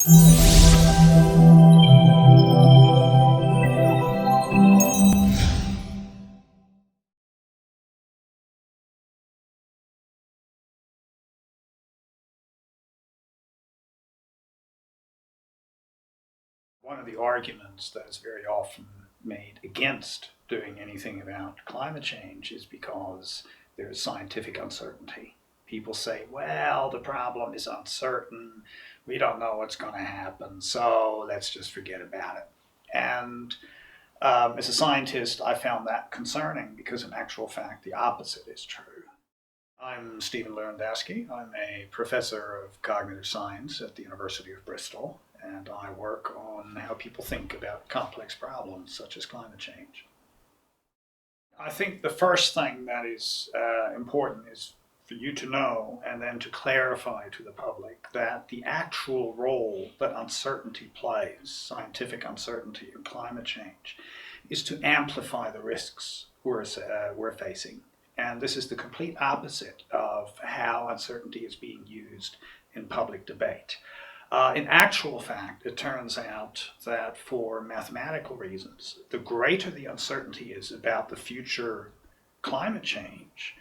One of the arguments that's very often made against doing anything about climate change is because there is scientific uncertainty. People say, well, the problem is uncertain. We don't know what's going to happen, so let's just forget about it. And as a scientist, I found that concerning because, in actual fact, the opposite is true. I'm Stephan Lewandowsky. I'm a professor of cognitive science at the University of Bristol, and I work on how people think about complex problems such as climate change. I think the first thing that is important is for you to know and then to clarify to the public that the actual role that uncertainty plays, scientific uncertainty in climate change, is to amplify the risks we're facing. And this is the complete opposite of how uncertainty is being used in public debate. In actual fact, it turns out that for mathematical reasons, the greater the uncertainty is about the future climate change,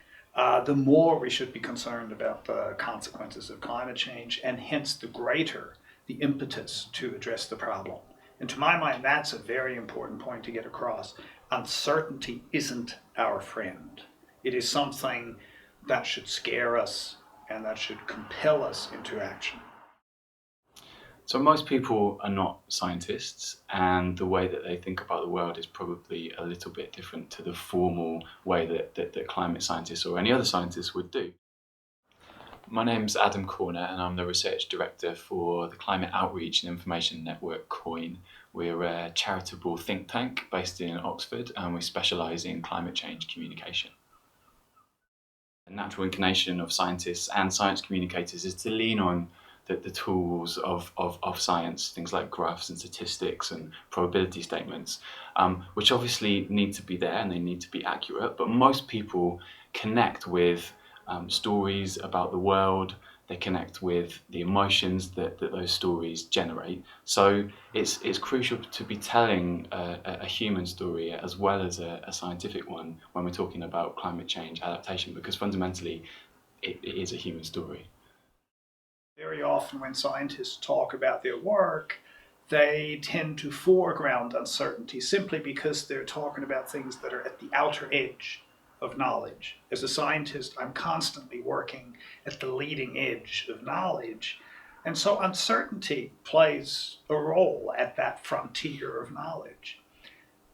the more we should be concerned about the consequences of climate change, and hence the greater the impetus to address the problem. And to my mind, that's a very important point to get across. Uncertainty isn't our friend. It is something that should scare us and that should compel us into action. So most people are not scientists, and the way that they think about the world is probably a little bit different to the formal way that climate scientists or any other scientists would do. My name's Adam Corner, and I'm the Research Director for the Climate Outreach and Information Network COIN. We're a charitable think tank based in Oxford, and we specialise in climate change communication. The natural inclination of scientists and science communicators is to lean on the tools of science, things like graphs and statistics and probability statements, which obviously need to be there and they need to be accurate, but most people connect with stories about the world. They connect with the emotions that those stories generate. So it's crucial to be telling a human story as well as a scientific one when we're talking about climate change adaptation, because fundamentally it is a human story. Very often when scientists talk about their work, they tend to foreground uncertainty simply because they're talking about things that are at the outer edge of knowledge. As a scientist, I'm constantly working at the leading edge of knowledge, and so uncertainty plays a role at that frontier of knowledge.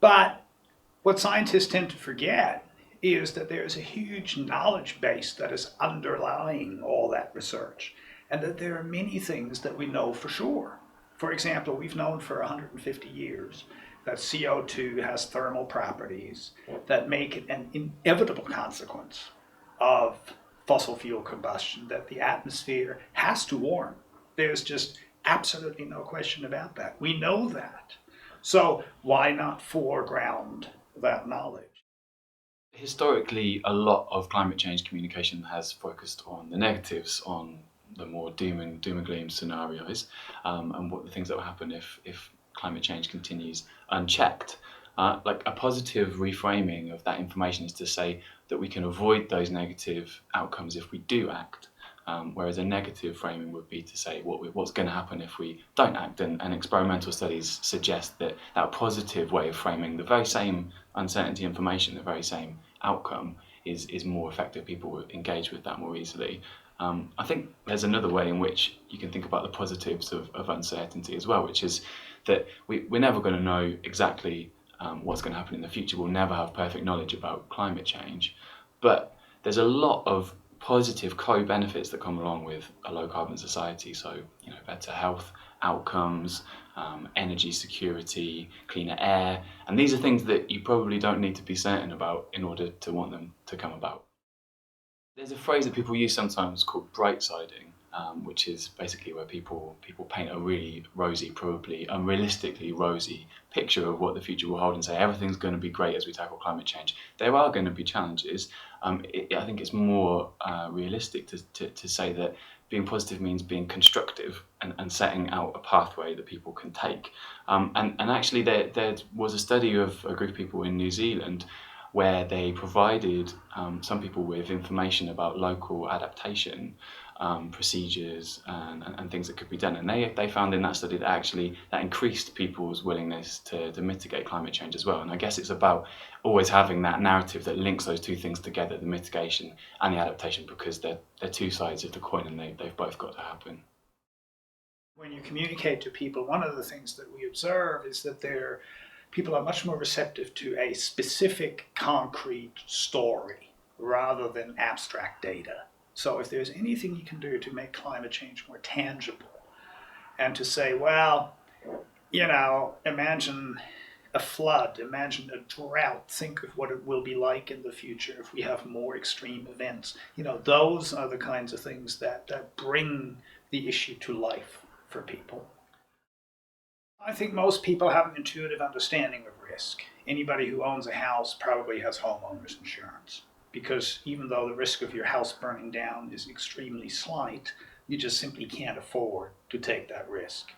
But what scientists tend to forget is that there is a huge knowledge base that is underlying all that research, and that there are many things that we know for sure. For example, we've known for 150 years that CO2 has thermal properties that make it an inevitable consequence of fossil fuel combustion, that the atmosphere has to warm. There's just absolutely no question about that. We know that. So why not foreground that knowledge? Historically, a lot of climate change communication has focused on the negatives, on the more doom and gloom scenarios, and what the things that will happen if climate change continues unchecked. Like a positive reframing of that information is to say that we can avoid those negative outcomes if we do act, whereas a negative framing would be to say what's going to happen if we don't act. And experimental studies suggest that that positive way of framing the very same uncertainty information, the very same outcome, is more effective. People will engage with that more easily. I think there's another way in which you can think about the positives of uncertainty as well, which is that we're never going to know exactly what's going to happen in the future. We'll never have perfect knowledge about climate change, but there's a lot of positive co-benefits that come along with a low-carbon society. So, better health outcomes, energy security, cleaner air, and these are things that you probably don't need to be certain about in order to want them to come about. There's a phrase that people use sometimes called bright siding, which is basically where people paint a really rosy, probably unrealistically rosy picture of what the future will hold and say everything's going to be great as we tackle climate change. There are going to be challenges. I think it's more realistic to say that being positive means being constructive and setting out a pathway that people can take. And actually there was a study of a group of people in New Zealand where they provided some people with information about local adaptation procedures and things that could be done. And they found in that study that actually that increased people's willingness to mitigate climate change as well. And I guess it's about always having that narrative that links those two things together, the mitigation and the adaptation, because they're two sides of the coin and they've both got to happen. When you communicate to people, one of the things that we observe is that people are much more receptive to a specific, concrete story rather than abstract data. So if there's anything you can do to make climate change more tangible and to say, well, imagine a flood, imagine a drought, think of what it will be like in the future if we have more extreme events. Those are the kinds of things that bring the issue to life for people. I think most people have an intuitive understanding of risk. Anybody who owns a house probably has homeowners insurance, because even though the risk of your house burning down is extremely slight, you just simply can't afford to take that risk.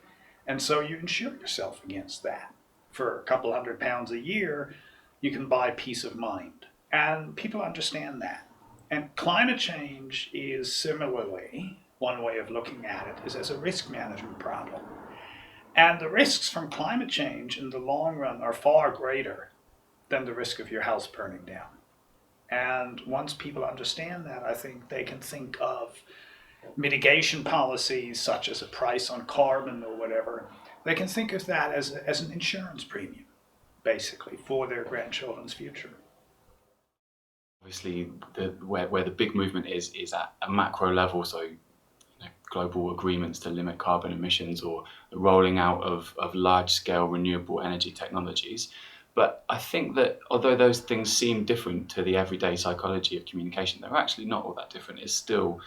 And so you insure yourself against that. For a couple £100 a year, you can buy peace of mind. And people understand that. And climate change is similarly, one way of looking at it is as a risk management problem. And the risks from climate change in the long run are far greater than the risk of your house burning down. And once people understand that, I think they can think of mitigation policies such as a price on carbon or whatever. They can think of that as an insurance premium, basically, for their grandchildren's future. Obviously, where the big movement is at a macro level, so global agreements to limit carbon emissions or the rolling out of large-scale renewable energy technologies. But I think that although those things seem different to the everyday psychology of communication, they're actually not all that different. It's still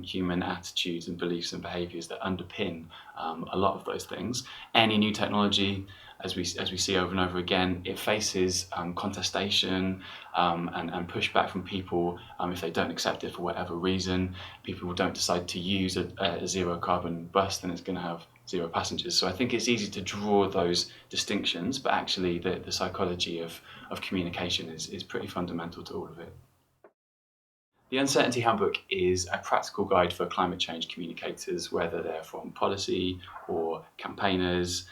human attitudes and beliefs and behaviours that underpin a lot of those things. Any new technology, as we see over and over again, it faces contestation and pushback from people if they don't accept it for whatever reason. People don't decide to use a zero carbon bus, then it's going to have zero passengers. So I think it's easy to draw those distinctions, but actually the psychology of communication is pretty fundamental to all of it. The Uncertainty Handbook is a practical guide for climate change communicators, whether they're from policy or campaigners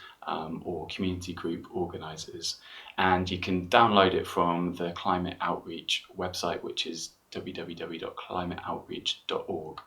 or community group organisers. And you can download it from the Climate Outreach website, which is www.climateoutreach.org.